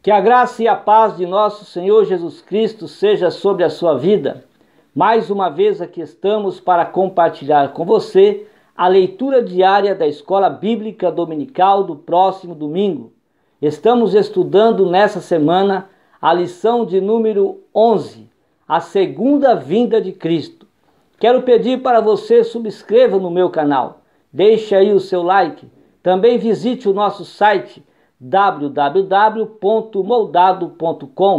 Que a graça e a paz de nosso Senhor Jesus Cristo seja sobre a sua vida. Mais uma vez aqui estamos para compartilhar com você a leitura diária da Escola Bíblica Dominical do próximo domingo. Estamos estudando nessa semana a lição de número 11, a segunda vinda de Cristo. Quero pedir para você subscreva no meu canal, deixe aí o seu like, também visite o nosso site www.moldado.com.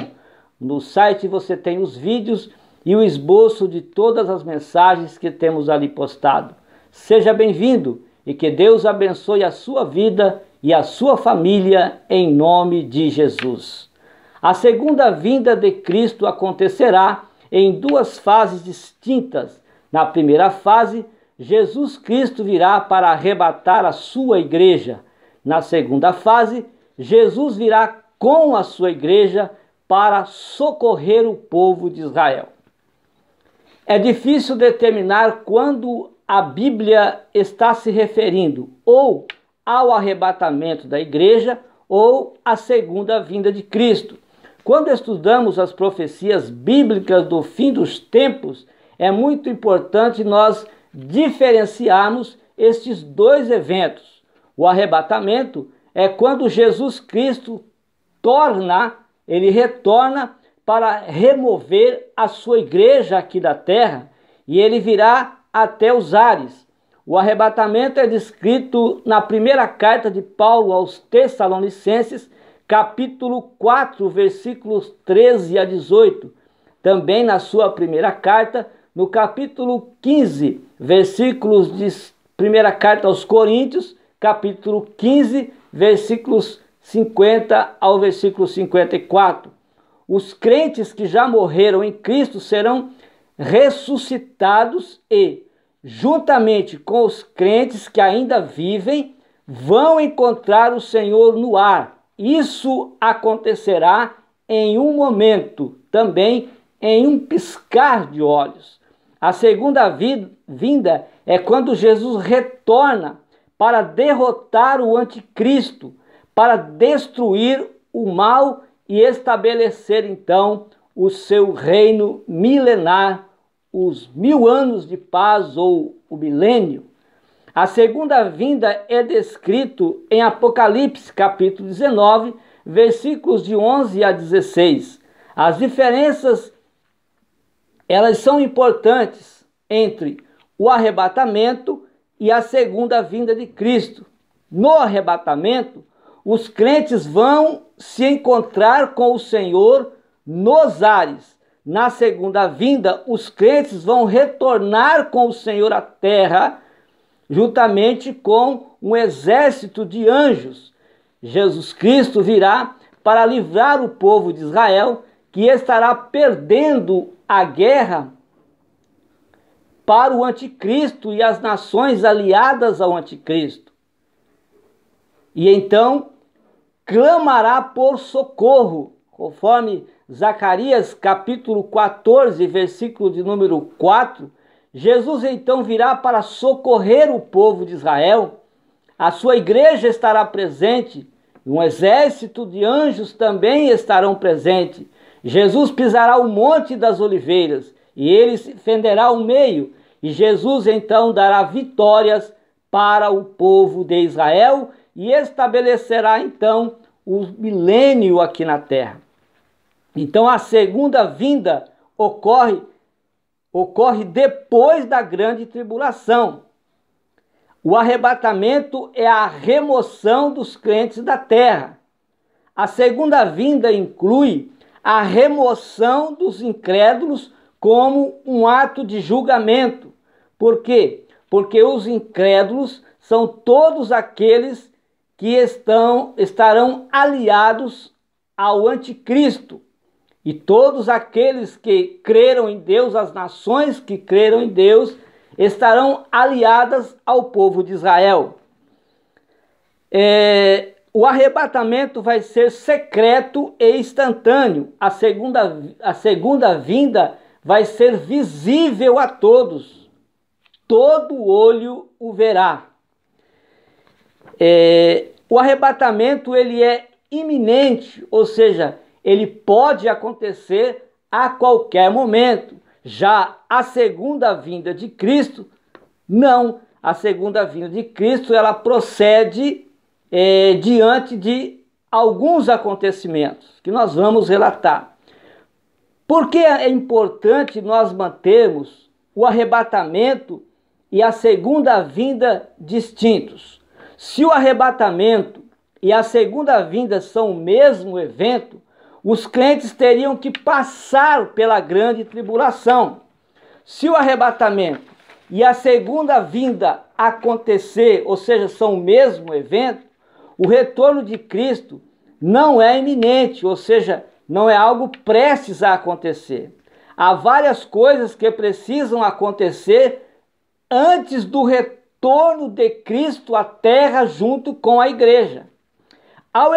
No site você tem os vídeos e o esboço de todas as mensagens que temos ali postado. Seja bem-vindo e que Deus abençoe a sua vida e a sua família em nome de Jesus. A segunda vinda de Cristo acontecerá em duas fases distintas. Na primeira fase, Jesus Cristo virá para arrebatar a sua igreja. Na segunda fase, Jesus virá com a sua igreja para socorrer o povo de Israel. É difícil determinar quando a Bíblia está se referindo ou ao arrebatamento da igreja ou à segunda vinda de Cristo. Quando estudamos as profecias bíblicas do fim dos tempos, é muito importante nós diferenciarmos estes dois eventos. O arrebatamento é quando Jesus Cristo retorna para remover a sua igreja aqui da terra e ele virá até os ares. O arrebatamento é descrito na primeira carta de Paulo aos Tessalonicenses, capítulo 4, versículos 13 a 18. Também na sua primeira carta, no capítulo 15, versículos de primeira carta aos Coríntios, capítulo 15, versículos 50 ao versículo 54. Os crentes que já morreram em Cristo serão ressuscitados e, juntamente com os crentes que ainda vivem, vão encontrar o Senhor no ar. Isso acontecerá em um momento, também em um piscar de olhos. A segunda vinda é quando Jesus retorna para derrotar o anticristo, para destruir o mal e estabelecer então o seu reino milenar, os 1000 anos de paz ou o milênio. A segunda vinda é descrito em Apocalipse, capítulo 19, versículos de 11 a 16. As diferenças, elas são importantes entre o arrebatamento e a segunda vinda de Cristo. No arrebatamento, os crentes vão se encontrar com o Senhor nos ares. Na segunda vinda, os crentes vão retornar com o Senhor à terra, juntamente com um exército de anjos. Jesus Cristo virá para livrar o povo de Israel, que estará perdendo a guerra para o anticristo e as nações aliadas ao anticristo. E então clamará por socorro, conforme Zacarias capítulo 14, versículo de número 4, Jesus então virá para socorrer o povo de Israel, a sua igreja estará presente, um exército de anjos também estarão presentes. Jesus pisará o monte das oliveiras e ele fenderá o meio, e Jesus então dará vitórias para o povo de Israel e estabelecerá então o milênio aqui na terra. Então a segunda vinda ocorre depois da grande tribulação. O arrebatamento é a remoção dos crentes da terra. A segunda vinda inclui a remoção dos incrédulos como um ato de julgamento. Por quê? Porque os incrédulos são todos aqueles que estarão aliados ao anticristo. E todos aqueles que creram em Deus, as nações que creram em Deus, estarão aliadas ao povo de Israel. O arrebatamento vai ser secreto e instantâneo. A segunda vinda vai ser visível a todos. Todo olho o verá. O arrebatamento ele é iminente, ou seja, ele pode acontecer a qualquer momento. Já a segunda vinda de Cristo, não. A segunda vinda de Cristo, ela procede diante de alguns acontecimentos que nós vamos relatar. Por que é importante nós mantermos o arrebatamento e a segunda vinda distintos? Se o arrebatamento e a segunda vinda são o mesmo evento, os crentes teriam que passar pela grande tribulação. Se o arrebatamento e a segunda vinda acontecer, ou seja, são o mesmo evento, o retorno de Cristo não é iminente, ou seja, não é algo prestes a acontecer. Há várias coisas que precisam acontecer antes do retorno de Cristo à terra junto com a igreja. Ao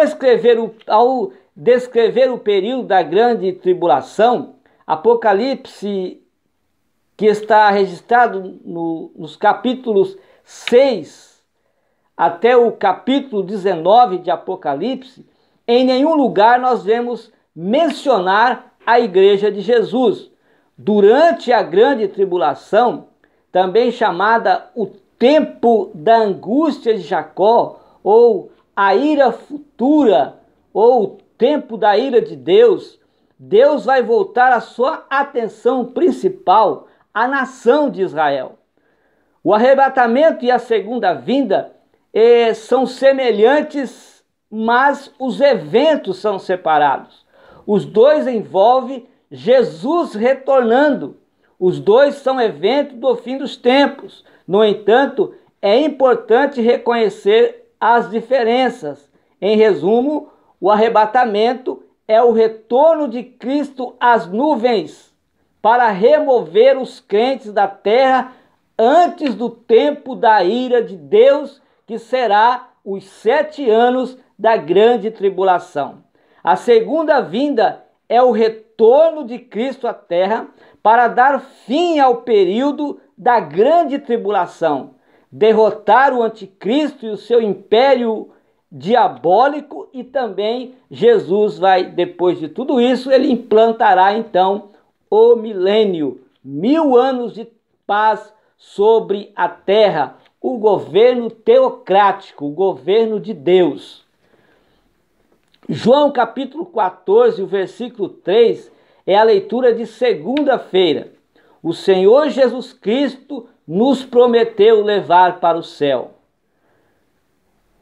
descrever o período da grande tribulação, Apocalipse, que está registrado nos capítulos 6 até o capítulo 19 de Apocalipse, em nenhum lugar nós vemos mencionar a igreja de Jesus. Durante a grande tribulação, também chamada o tempo da angústia de Jacó, ou a ira futura, ou o tempo da ira de Deus, Deus vai voltar a sua atenção principal à nação de Israel. O arrebatamento e a segunda vinda são semelhantes, mas os eventos são separados. Os dois envolvem Jesus retornando. Os dois são eventos do fim dos tempos. No entanto, é importante reconhecer as diferenças. Em resumo, o arrebatamento é o retorno de Cristo às nuvens para remover os crentes da terra antes do tempo da ira de Deus, que será os 7 anos da grande tribulação. A segunda vinda é o retorno de Cristo à terra para dar fim ao período da grande tribulação, derrotar o anticristo e o seu império diabólico, e também Jesus vai, depois de tudo isso, ele implantará então o milênio, 1000 anos de paz sobre a terra, o governo teocrático, o governo de Deus. João capítulo 14, o versículo 3, é a leitura de segunda-feira. O Senhor Jesus Cristo nos prometeu levar para o céu.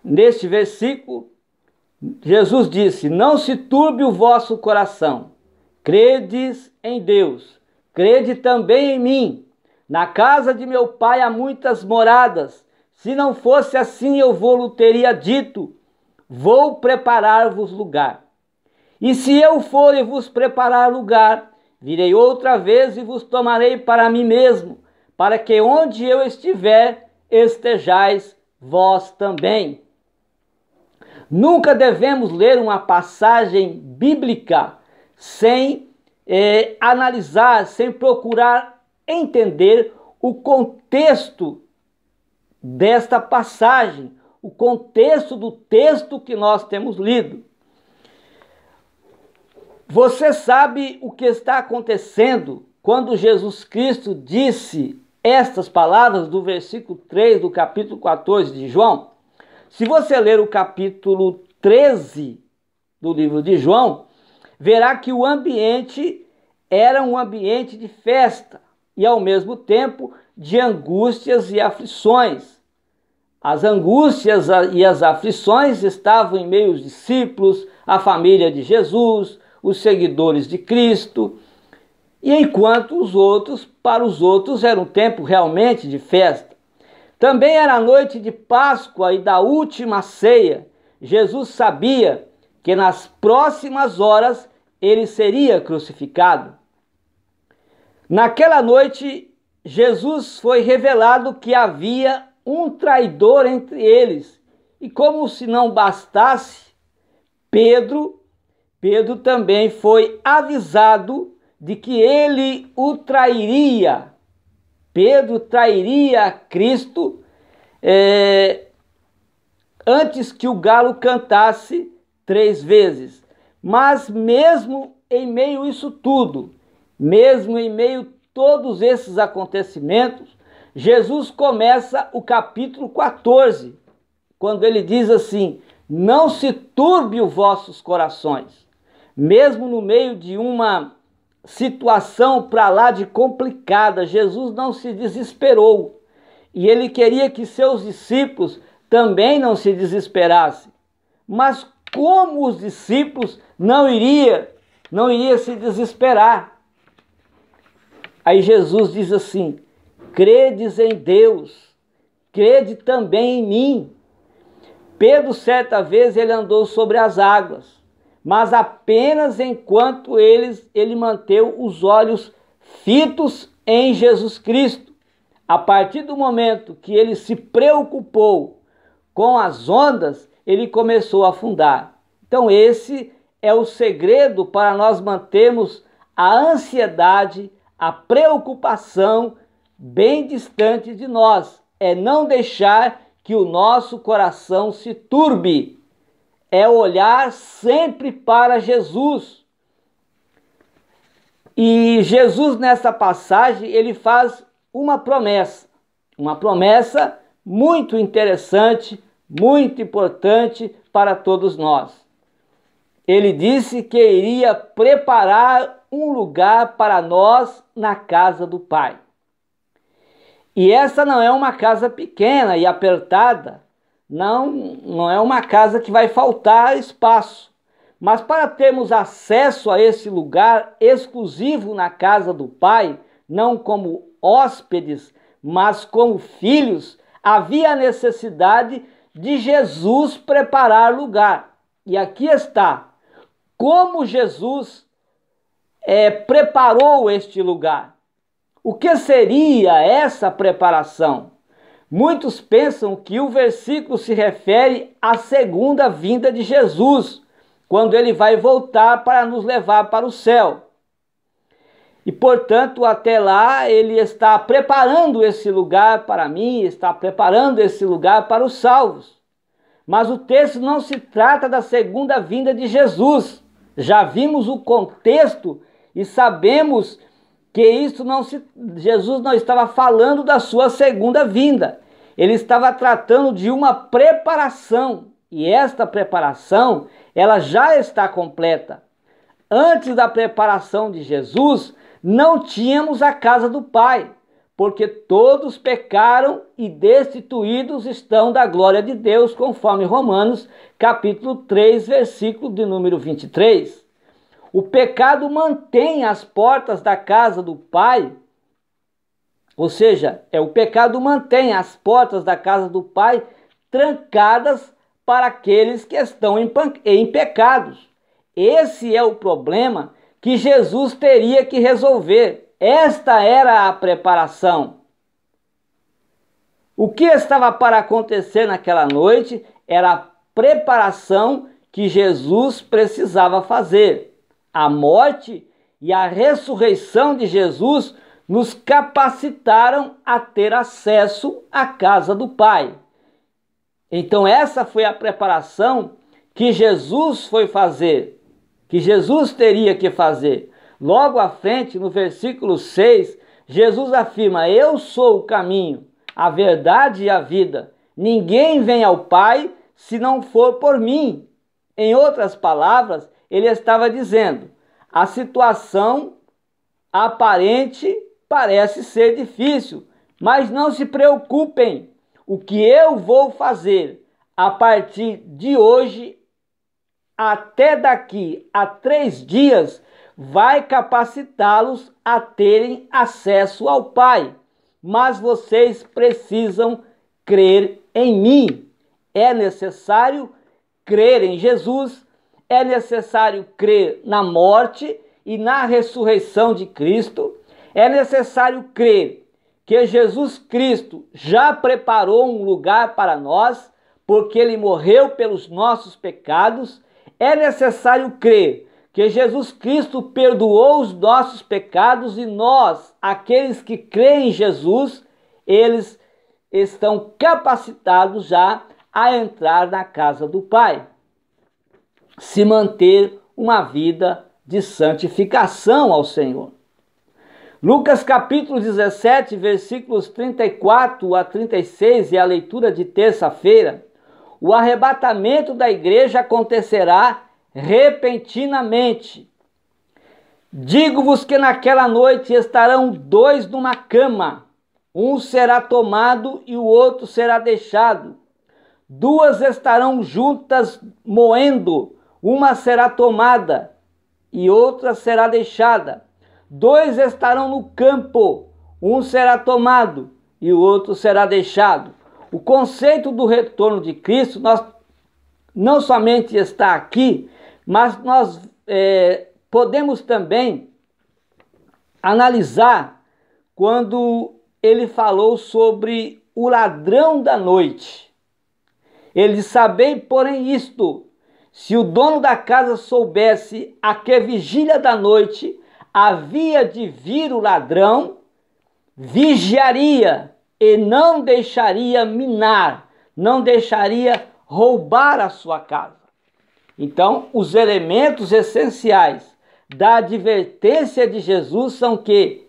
Neste versículo, Jesus disse: não se turbe o vosso coração, credes em Deus, crede também em mim. Na casa de meu pai há muitas moradas, se não fosse assim eu vou-lhe teria dito, vou preparar-vos lugar. E se eu for e vos preparar lugar, virei outra vez e vos tomarei para mim mesmo, para que onde eu estiver, estejais vós também. Nunca devemos ler uma passagem bíblica sem analisar, sem procurar entender o contexto desta passagem, o contexto do texto que nós temos lido. Você sabe o que está acontecendo quando Jesus Cristo disse estas palavras do versículo 3 do capítulo 14 de João? Se você ler o capítulo 13 do livro de João, verá que o ambiente era um ambiente de festa e, ao mesmo tempo, de angústias e aflições. As angústias e as aflições estavam em meio aos discípulos, a família de Jesus, os seguidores de Cristo, e enquanto para os outros era um tempo realmente de festa. Também era a noite de Páscoa e da última ceia. Jesus sabia que nas próximas horas ele seria crucificado. Naquela noite, Jesus foi revelado que havia um traidor entre eles. E como se não bastasse, Pedro também foi avisado de que ele o trairia. Pedro trairia Cristo antes que o galo cantasse 3 vezes. Mas mesmo em meio a isso tudo, mesmo em meio a todos esses acontecimentos, Jesus começa o capítulo 14, quando ele diz assim: não se turbe os vossos corações. Mesmo no meio de uma situação para lá de complicada, Jesus não se desesperou. E ele queria que seus discípulos também não se desesperassem. Mas como os discípulos não iriam se desesperar? Aí Jesus diz assim: credes em Deus, crede também em mim. Pedro, certa vez, ele andou sobre as águas, mas apenas enquanto ele manteve os olhos fitos em Jesus Cristo. A partir do momento que ele se preocupou com as ondas, ele começou a afundar. Então esse é o segredo para nós mantermos a ansiedade, a preocupação bem distante de nós. É não deixar que o nosso coração se turbe. É olhar sempre para Jesus. E Jesus, nessa passagem, ele faz uma promessa muito interessante, muito importante para todos nós. Ele disse que iria preparar um lugar para nós na casa do Pai. E essa não é uma casa pequena e apertada, não é uma casa que vai faltar espaço. Mas para termos acesso a esse lugar exclusivo na casa do Pai, não como hóspedes, mas como filhos, havia a necessidade de Jesus preparar lugar. E aqui está como Jesus preparou este lugar. O que seria essa preparação? Muitos pensam que o versículo se refere à segunda vinda de Jesus, quando ele vai voltar para nos levar para o céu. E, portanto, até lá ele está preparando esse lugar para mim, está preparando esse lugar para os salvos. Mas o texto não se trata da segunda vinda de Jesus. Já vimos o contexto e sabemos que Jesus não estava falando da sua segunda vinda. Ele estava tratando de uma preparação. E esta preparação, ela já está completa. Antes da preparação de Jesus, não tínhamos a casa do Pai, porque todos pecaram e destituídos estão da glória de Deus, conforme Romanos, capítulo 3, versículo de número 23. O pecado mantém as portas da casa do Pai, ou seja, o pecado mantém as portas da casa do Pai trancadas para aqueles que estão em pecados. Esse é o problema que Jesus teria que resolver. Esta era a preparação. O que estava para acontecer naquela noite era a preparação que Jesus precisava fazer. A morte e a ressurreição de Jesus nos capacitaram a ter acesso à casa do Pai. Então essa foi a preparação que Jesus foi fazer, que Jesus teria que fazer. Logo à frente, no versículo 6, Jesus afirma: eu sou o caminho, a verdade e a vida. Ninguém vem ao Pai se não for por mim. Em outras palavras, ele estava dizendo: a situação aparente parece ser difícil, mas não se preocupem. O que eu vou fazer a partir de hoje até daqui a 3 dias vai capacitá-los a terem acesso ao Pai. Mas vocês precisam crer em mim. É necessário crer em Jesus, é necessário crer na morte e na ressurreição de Cristo, é necessário crer que Jesus Cristo já preparou um lugar para nós, porque ele morreu pelos nossos pecados. É necessário crer que Jesus Cristo perdoou os nossos pecados e nós, aqueles que creem em Jesus, eles estão capacitados já a entrar na casa do Pai. se manter uma vida de santificação ao Senhor. Lucas capítulo 17, versículos 34 a 36, é a leitura de terça-feira. O arrebatamento da igreja acontecerá repentinamente. Digo-vos que naquela noite estarão dois numa cama, um será tomado e o outro será deixado. Duas estarão juntas moendo, uma será tomada e outra será deixada. Dois estarão no campo, um será tomado e o outro será deixado. O conceito do retorno de Cristo não somente está aqui, mas nós podemos também analisar quando ele falou sobre o ladrão da noite. Ele diz: sabei, porém, isto, se o dono da casa soubesse a que vigília da noite havia de vir o ladrão, vigiaria e não deixaria minar, não deixaria roubar a sua casa. Então, os elementos essenciais da advertência de Jesus são que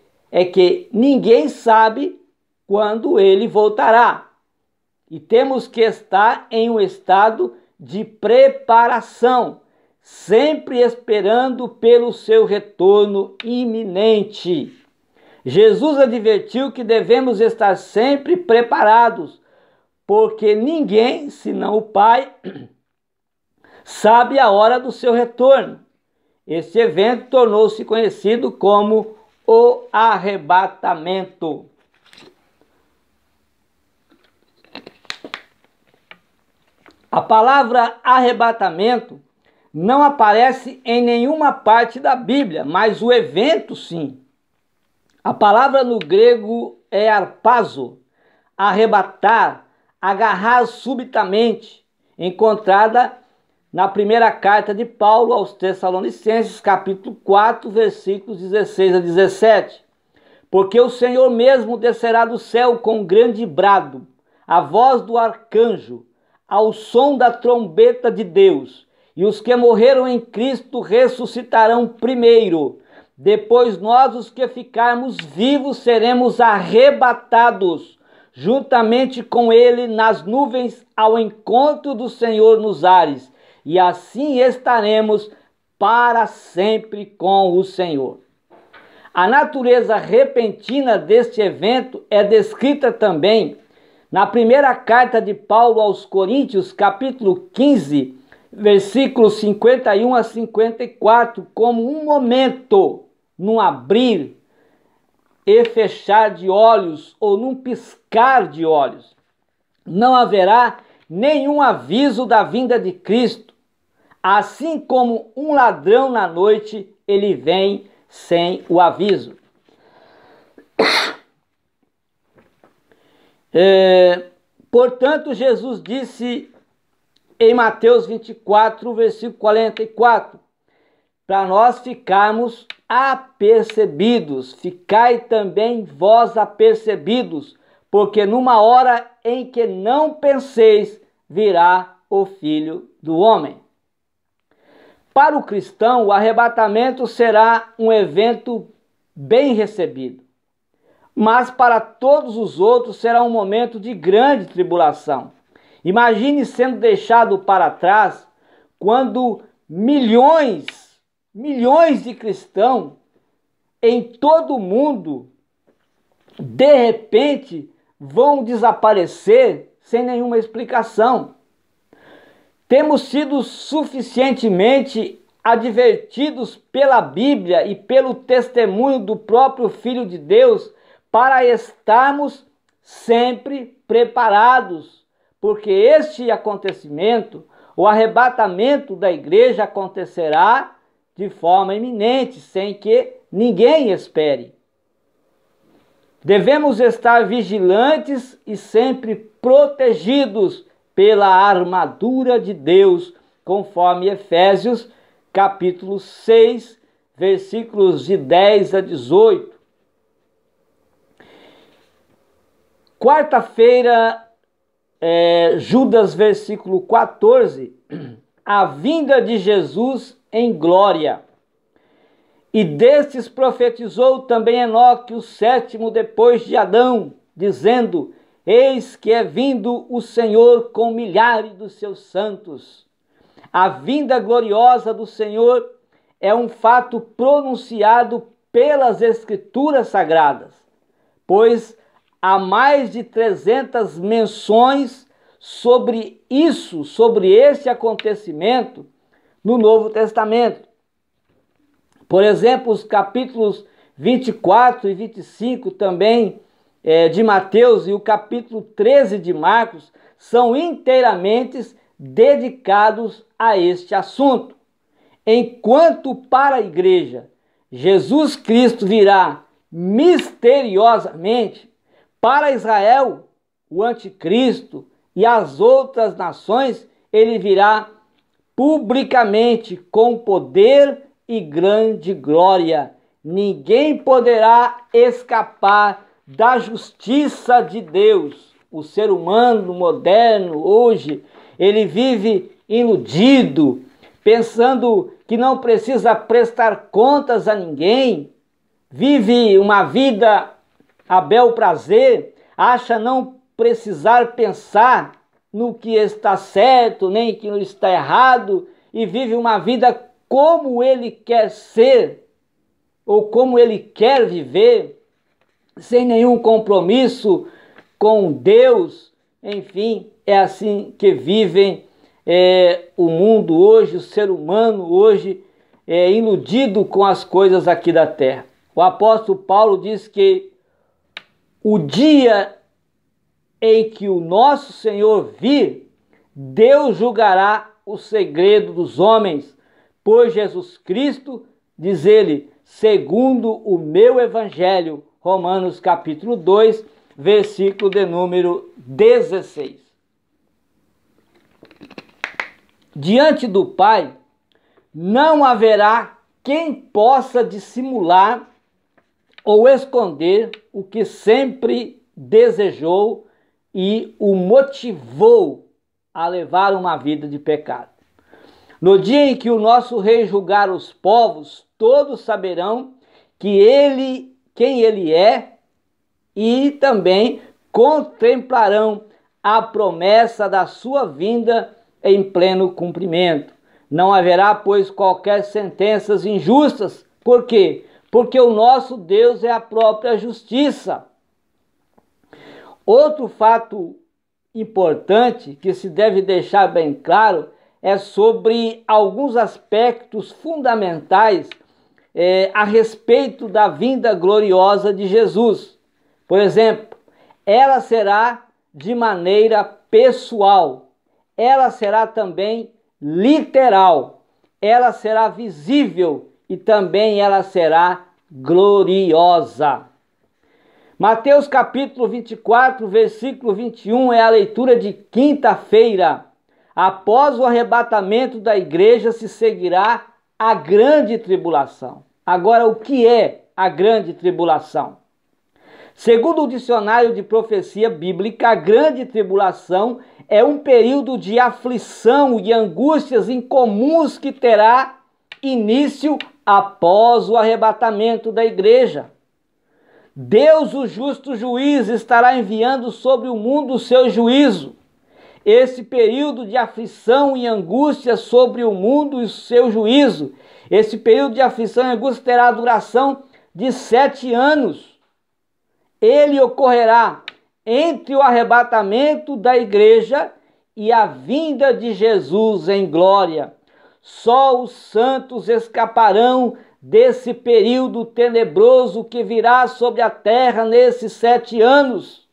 ninguém sabe quando ele voltará. E temos que estar em um estado de preparação, sempre esperando pelo seu retorno iminente. Jesus advertiu que devemos estar sempre preparados, porque ninguém, senão o Pai, sabe a hora do seu retorno. Este evento tornou-se conhecido como o arrebatamento. A palavra arrebatamento não aparece em nenhuma parte da Bíblia, mas o evento sim. A palavra no grego é harpazo, arrebatar, agarrar subitamente, encontrada na primeira carta de Paulo aos Tessalonicenses, capítulo 4, versículos 16 a 17. Porque o Senhor mesmo descerá do céu com grande brado, a voz do arcanjo, ao som da trombeta de Deus, e os que morreram em Cristo ressuscitarão primeiro. Depois nós, os que ficarmos vivos, seremos arrebatados, juntamente com ele nas nuvens, ao encontro do Senhor nos ares, e assim estaremos para sempre com o Senhor. A natureza repentina deste evento é descrita também na primeira carta de Paulo aos Coríntios, capítulo 15, versículos 51 a 54, como um momento, num abrir e fechar de olhos ou num piscar de olhos. Não haverá nenhum aviso da vinda de Cristo. Assim como um ladrão na noite, ele vem sem o aviso. Portanto, Jesus disse em Mateus 24, versículo 44, para nós ficarmos apercebidos, ficai também vós apercebidos, porque numa hora em que não penseis, virá o Filho do Homem. Para o cristão, o arrebatamento será um evento bem recebido, mas para todos os outros será um momento de grande tribulação. Imagine sendo deixado para trás quando milhões de cristãos em todo o mundo, de repente, vão desaparecer sem nenhuma explicação. Temos sido suficientemente advertidos pela Bíblia e pelo testemunho do próprio Filho de Deus para estarmos sempre preparados, porque este acontecimento, o arrebatamento da igreja, acontecerá de forma iminente, sem que ninguém espere. Devemos estar vigilantes e sempre protegidos pela armadura de Deus, conforme Efésios, capítulo 6, versículos de 10 a 18. Quarta-feira, Judas, versículo 14, a vinda de Jesus em glória. E destes profetizou também Enoque, o sétimo depois de Adão, dizendo: eis que é vindo o Senhor com milhares dos seus santos. A vinda gloriosa do Senhor é um fato pronunciado pelas Escrituras Sagradas, pois há mais de 300 menções sobre isso, sobre esse acontecimento no Novo Testamento. Por exemplo, os capítulos 24 e 25 também de Mateus e o capítulo 13 de Marcos são inteiramente dedicados a este assunto. Enquanto para a igreja Jesus Cristo virá misteriosamente, para Israel, o anticristo e as outras nações, ele virá publicamente com poder e grande glória. Ninguém poderá escapar da justiça de Deus. O ser humano moderno hoje, ele vive iludido, pensando que não precisa prestar contas a ninguém, vive uma vida a bel prazer, acha não precisar pensar no que está certo, nem que está errado, e vive uma vida como ele quer ser, ou como ele quer viver, sem nenhum compromisso com Deus. Enfim, é assim que vivem o mundo hoje, o ser humano hoje, iludido com as coisas aqui da terra. O apóstolo Paulo diz que o dia em que o nosso Senhor vir, Deus julgará o segredo dos homens, por Jesus Cristo, diz ele, segundo o meu evangelho, Romanos capítulo 2, versículo de número 16. Diante do Pai, não haverá quem possa dissimular ou esconder o que sempre desejou e o motivou a levar uma vida de pecado. No dia em que o nosso rei julgar os povos, todos saberão quem ele é e também contemplarão a promessa da sua vinda em pleno cumprimento. Não haverá, pois, qualquer sentenças injustas. Por quê? Porque o nosso Deus é a própria justiça. Outro fato importante que se deve deixar bem claro é sobre alguns aspectos fundamentais a respeito da vinda gloriosa de Jesus. Por exemplo, ela será de maneira pessoal, ela será também literal, ela será visível e também ela será gloriosa. Mateus capítulo 24, versículo 21 é a leitura de quinta-feira. Após o arrebatamento da igreja se seguirá a grande tribulação. Agora, o que é a grande tribulação? Segundo o dicionário de profecia bíblica, a grande tribulação é um período de aflição e angústias incomuns que terá início após o arrebatamento da igreja. Deus, o justo juiz, estará enviando sobre o mundo o seu juízo. Esse período de aflição e angústia sobre o mundo e o seu juízo, esse período de aflição e angústia terá a duração de 7 anos. Ele ocorrerá entre o arrebatamento da igreja e a vinda de Jesus em glória. Só os santos escaparão desse período tenebroso que virá sobre a terra nesses 7 anos.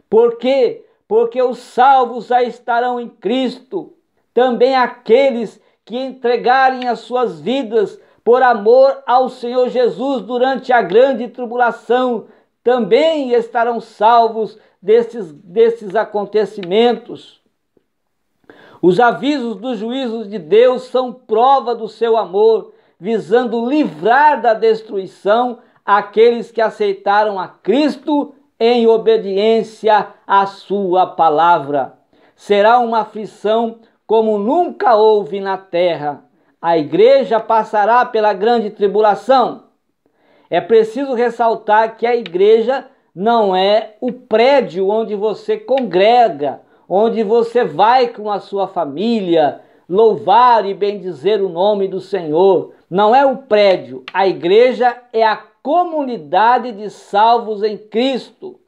Por quê? Porque os salvos já estarão em Cristo. Também aqueles que entregarem as suas vidas por amor ao Senhor Jesus durante a grande tribulação também estarão salvos desses acontecimentos. Os avisos dos juízos de Deus são prova do seu amor, visando livrar da destruição aqueles que aceitaram a Cristo em obediência à sua palavra. Será uma aflição como nunca houve na terra. A igreja passará pela grande tribulação. É preciso ressaltar que a igreja não é o prédio onde você congrega, onde você vai com a sua família louvar e bendizer o nome do Senhor. Não é o prédio. A igreja é a comunidade de salvos em Cristo.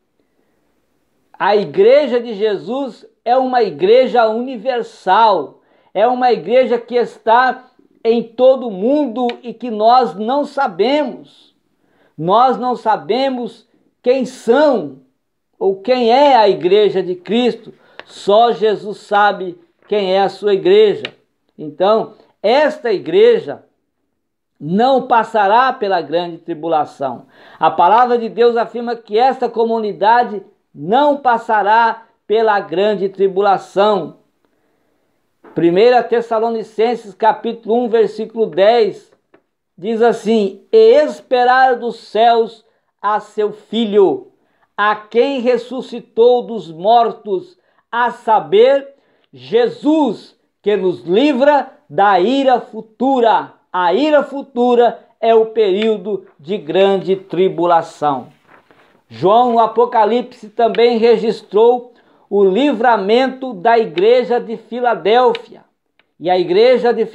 A igreja de Jesus é uma igreja universal. É uma igreja que está em todo o mundo e que nós não sabemos. Nós não sabemos quem são ou quem é a igreja de Cristo. Só Jesus sabe quem é a sua igreja. Então, esta igreja não passará pela grande tribulação. A palavra de Deus afirma que esta comunidade não passará pela grande tribulação. 1 Tessalonicenses capítulo 1, versículo 10, diz assim: e esperar dos céus a seu Filho, a quem ressuscitou dos mortos, a saber, Jesus, que nos livra da ira futura. A ira futura é o período de grande tribulação. João, no Apocalipse, também registrou o livramento da igreja de Filadélfia. E a igreja de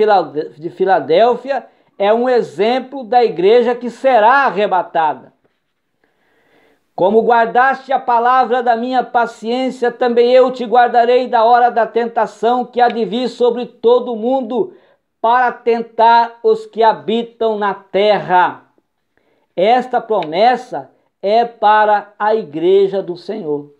Filadélfia é um exemplo da igreja que será arrebatada. Como guardaste a palavra da minha paciência, também eu te guardarei da hora da tentação que há de vir sobre todo o mundo, para tentar os que habitam na terra. Esta promessa é para a igreja do Senhor.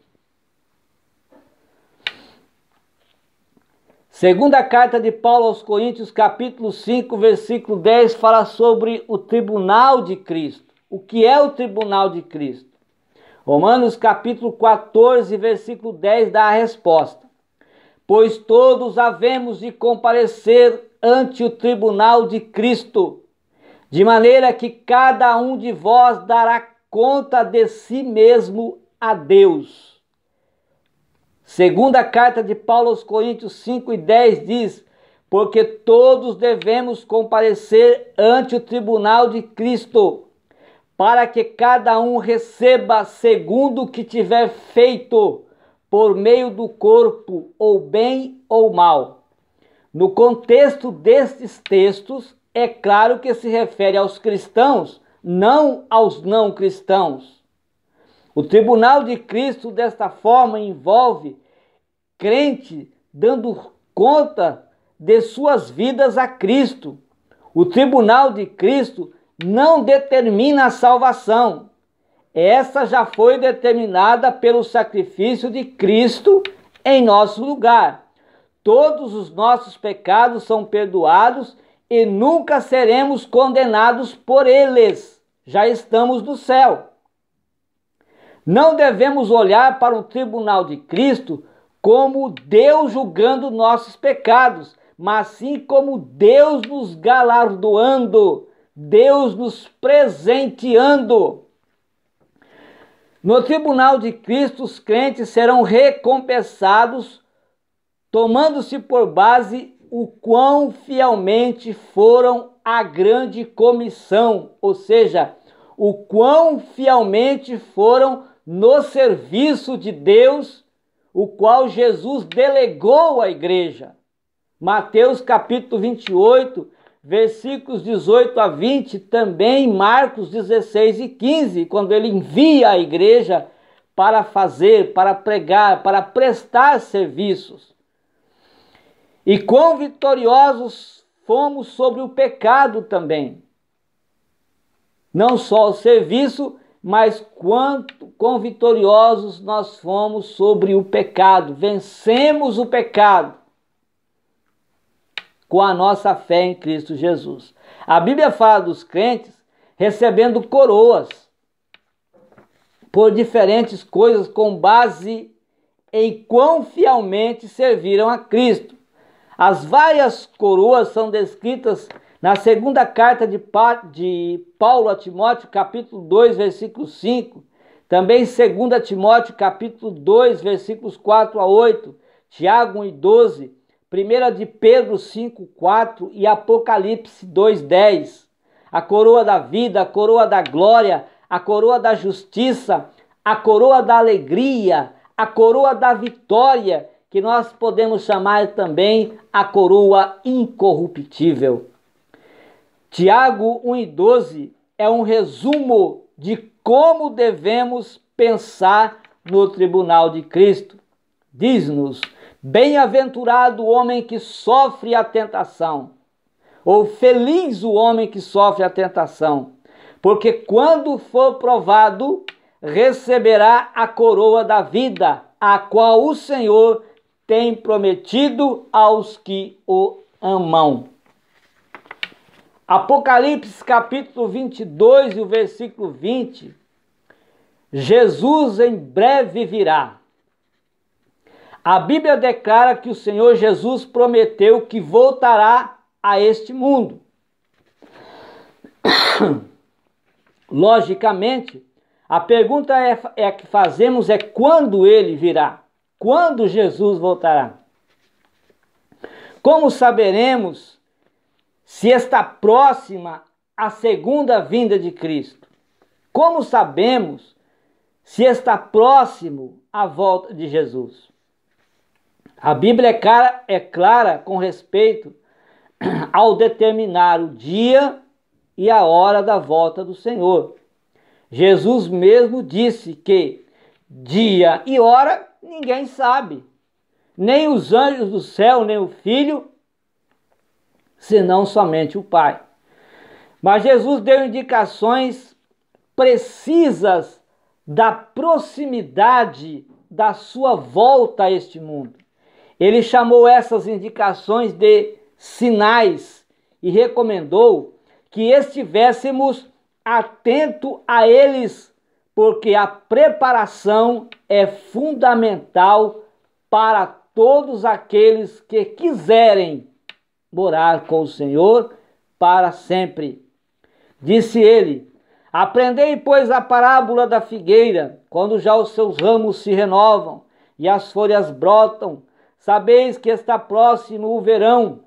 Segunda carta de Paulo aos Coríntios, capítulo 5, versículo 10, fala sobre o tribunal de Cristo. O que é o tribunal de Cristo? Romanos capítulo 14, versículo 10 dá a resposta. Pois todos havemos de comparecer ante o tribunal de Cristo, de maneira que cada um de vós dará conta de si mesmo a Deus. Segunda carta de Paulo aos Coríntios 5 e 10 diz: porque todos devemos comparecer ante o tribunal de Cristo, para que cada um receba segundo o que tiver feito, por meio do corpo, ou bem ou mal. No contexto destes textos, é claro que se refere aos cristãos, não aos não cristãos. O tribunal de Cristo, desta forma, envolve crente dando conta de suas vidas a Cristo. O tribunal de Cristo não determina a salvação. Essa já foi determinada pelo sacrifício de Cristo em nosso lugar. Todos os nossos pecados são perdoados e nunca seremos condenados por eles. Já estamos no céu. Não devemos olhar para o tribunal de Cristo como Deus julgando nossos pecados, mas sim como Deus nos galardoando, Deus nos presenteando. No tribunal de Cristo, os crentes serão recompensados, tomando-se por base o quão fielmente foram à grande comissão, ou seja, o quão fielmente foram no serviço de Deus, o qual Jesus delegou à igreja. Mateus capítulo 28, versículos 18 a 20, também Marcos 16 e 15, quando ele envia a igreja para fazer, para pregar, para prestar serviços. E quão vitoriosos fomos sobre o pecado também. Não só o serviço, mas quão vitoriosos nós fomos sobre o pecado. Vencemos o pecado com a nossa fé em Cristo Jesus. A Bíblia fala dos crentes recebendo coroas por diferentes coisas com base em quão fielmente serviram a Cristo. As várias coroas são descritas na segunda carta de Paulo a Timóteo, capítulo 2, versículo 5. Também 2 Timóteo, capítulo 2, versículos 4 a 8. Tiago 1 e 12. 1 de Pedro 5:4 e Apocalipse 2:10. A coroa da vida, a coroa da glória, a coroa da justiça, a coroa da alegria, a coroa da vitória, que nós podemos chamar também a coroa incorruptível. Tiago 1:12 é um resumo de como devemos pensar no tribunal de Cristo. Diz-nos: bem-aventurado o homem que sofre a tentação, ou feliz o homem que sofre a tentação, porque quando for provado, receberá a coroa da vida, a qual o Senhor tem prometido aos que o amam. Apocalipse capítulo 22 e o versículo 20. Jesus em breve virá. A Bíblia declara que o Senhor Jesus prometeu que voltará a este mundo. Logicamente, a pergunta que fazemos é quando ele virá? Quando Jesus voltará? Como saberemos se está próxima a segunda vinda de Cristo? Como sabemos se está próximo a volta de Jesus? A Bíblia é clara com respeito ao determinar o dia e a hora da volta do Senhor. Jesus mesmo disse que dia e hora ninguém sabe, nem os anjos do céu, nem o Filho, senão somente o Pai. Mas Jesus deu indicações precisas da proximidade da sua volta a este mundo. Ele chamou essas indicações de sinais e recomendou que estivéssemos atentos a eles, porque a preparação é fundamental para todos aqueles que quiserem morar com o Senhor para sempre. Disse ele: aprendei, pois, a parábola da figueira, quando já os seus ramos se renovam e as folhas brotam, sabeis que está próximo o verão.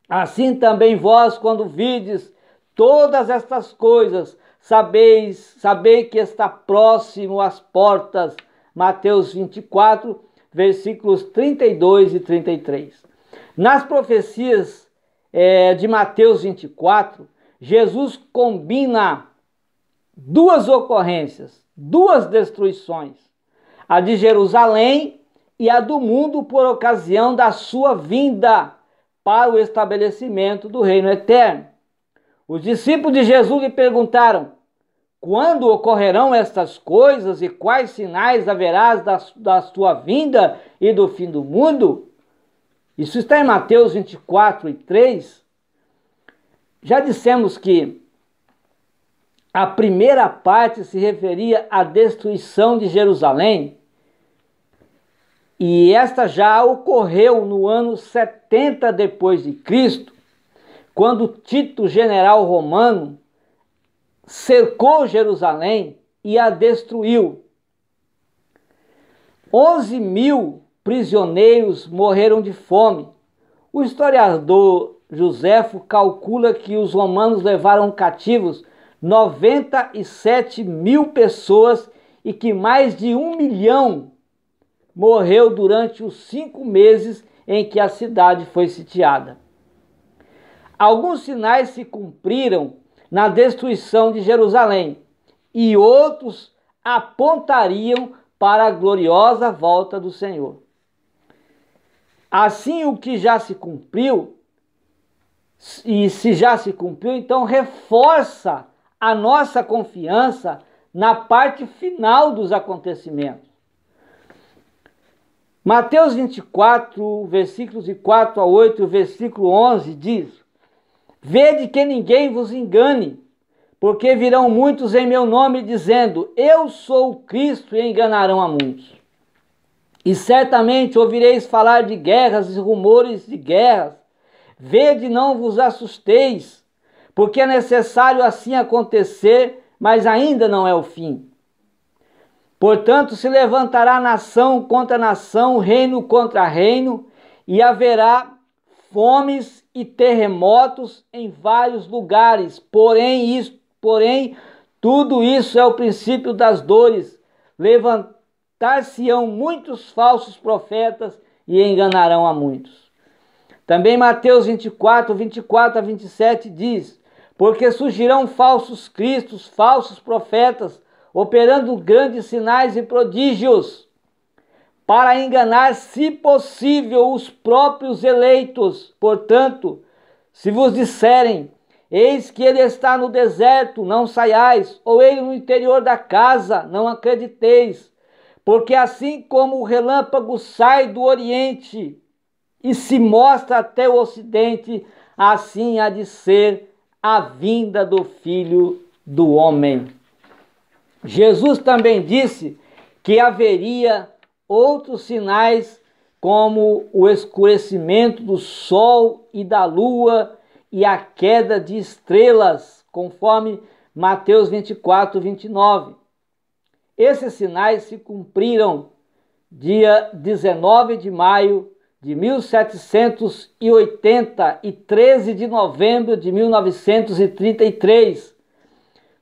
Assim também vós, quando vides todas estas coisas, sabei que está próximo às portas. Mateus 24, versículos 32 e 33. Nas profecias de Mateus 24, Jesus combina duas ocorrências, duas destruições, a de Jerusalém e a do mundo por ocasião da sua vinda para o estabelecimento do reino eterno. Os discípulos de Jesus lhe perguntaram: quando ocorrerão estas coisas e quais sinais haverás da sua vinda e do fim do mundo? Isso está em Mateus 24 e 3. Já dissemos que a primeira parte se referia à destruição de Jerusalém, e esta já ocorreu no ano 70 depois de Cristo, quando Tito, general romano, cercou Jerusalém e a destruiu. 11.000 prisioneiros morreram de fome. O historiador Joséfo calcula que os romanos levaram cativos 97.000 pessoas e que mais de 1 milhão morreu durante os 5 meses em que a cidade foi sitiada. Alguns sinais se cumpriram na destruição de Jerusalém e outros apontariam para a gloriosa volta do Senhor. Assim, o que já se cumpriu, e se já se cumpriu, então reforça a nossa confiança na parte final dos acontecimentos. Mateus 24, versículos de 4 a 8, o versículo 11 diz: vede que ninguém vos engane, porque virão muitos em meu nome dizendo, eu sou o Cristo, e enganarão a muitos. E certamente ouvireis falar de guerras e rumores de guerras. Vede, não vos assusteis, porque é necessário assim acontecer, mas ainda não é o fim. Portanto, se levantará nação contra nação, reino contra reino, e haverá fomes e terremotos em vários lugares. Porém, tudo isso é o princípio das dores. Levantar-se-ão muitos falsos profetas e enganarão a muitos. Também Mateus 24 a 27 diz: porque surgirão falsos cristos, falsos profetas, operando grandes sinais e prodígios, para enganar, se possível, os próprios eleitos. Portanto, se vos disserem, eis que ele está no deserto, não saiais, ou ele no interior da casa, não acrediteis. Porque assim como o relâmpago sai do oriente e se mostra até o ocidente, assim há de ser a vinda do Filho do Homem. Jesus também disse que haveria outros sinais, como o escurecimento do sol e da lua e a queda de estrelas, conforme Mateus 24, 29. Esses sinais se cumpriram dia 19 de maio de 1780 e 13 de novembro de 1933.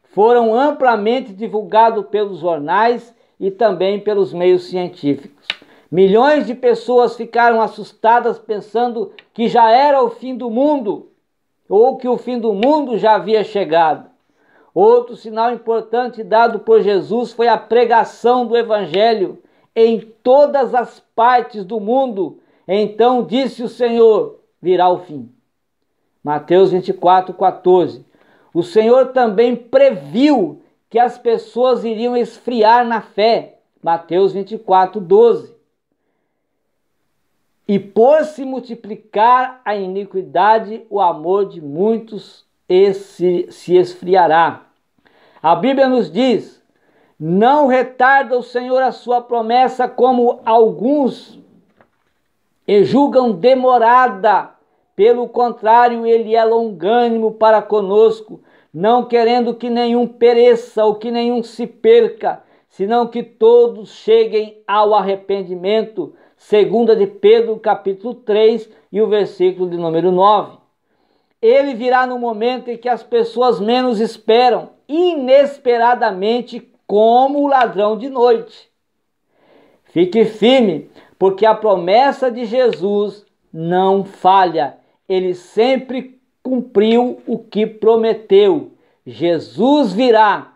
Foram amplamente divulgados pelos jornais e também pelos meios científicos. Milhões de pessoas ficaram assustadas pensando que já era o fim do mundo ou que o fim do mundo já havia chegado. Outro sinal importante dado por Jesus foi a pregação do Evangelho em todas as partes do mundo. Então disse o Senhor: virá o fim. Mateus 24, 14. O Senhor também previu que as pessoas iriam esfriar na fé. Mateus 24, 12. E por se multiplicar a iniquidade, o amor de muitos se esfriará. A Bíblia nos diz: não retarda o Senhor a sua promessa, como alguns julgam demorada. Pelo contrário, ele é longânimo para conosco, não querendo que nenhum pereça ou que nenhum se perca, senão que todos cheguem ao arrependimento. 2 de Pedro, capítulo 3, e o versículo de número 9. Ele virá no momento em que as pessoas menos esperam, inesperadamente, como o ladrão de noite. Fique firme, porque a promessa de Jesus não falha. Ele sempre cumpriu o que prometeu. Jesus virá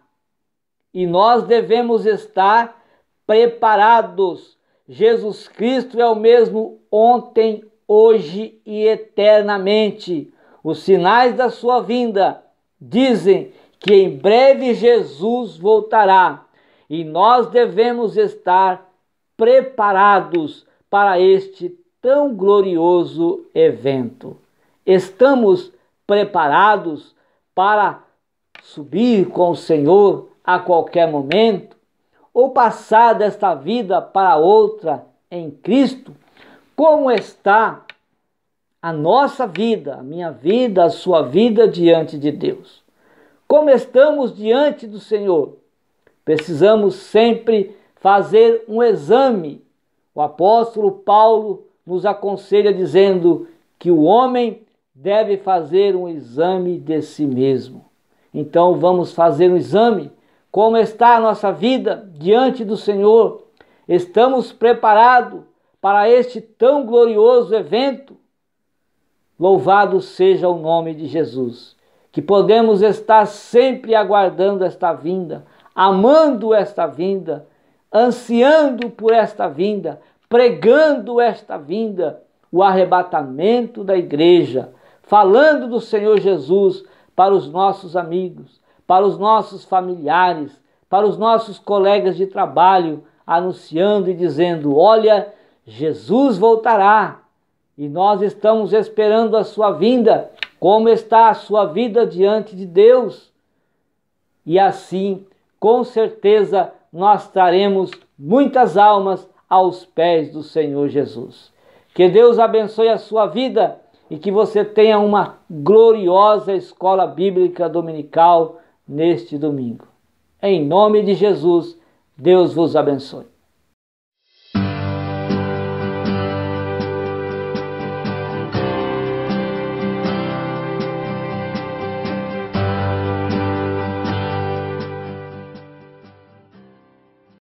e nós devemos estar preparados. Jesus Cristo é o mesmo ontem, hoje e eternamente. Os sinais da sua vinda dizem que em breve Jesus voltará e nós devemos estar preparados para este tão glorioso evento. Estamos preparados para subir com o Senhor a qualquer momento, ou passar desta vida para outra em Cristo? Como está a nossa vida, a minha vida, a sua vida diante de Deus? Como estamos diante do Senhor? Precisamos sempre fazer um exame. O apóstolo Paulo nos aconselha dizendo que o homem deve fazer um exame de si mesmo. Então vamos fazer um exame. Como está a nossa vida diante do Senhor? Estamos preparados para este tão glorioso evento? Louvado seja o nome de Jesus, que podemos estar sempre aguardando esta vinda, amando esta vinda, ansiando por esta vinda, pregando esta vinda, o arrebatamento da igreja, falando do Senhor Jesus para os nossos amigos, para os nossos familiares, para os nossos colegas de trabalho, anunciando e dizendo: olha, Jesus voltará e nós estamos esperando a sua vinda. Como está a sua vida diante de Deus? E assim, com certeza, nós traremos muitas almas aos pés do Senhor Jesus. Que Deus abençoe a sua vida e que você tenha uma gloriosa escola bíblica dominical neste domingo. Em nome de Jesus, Deus vos abençoe.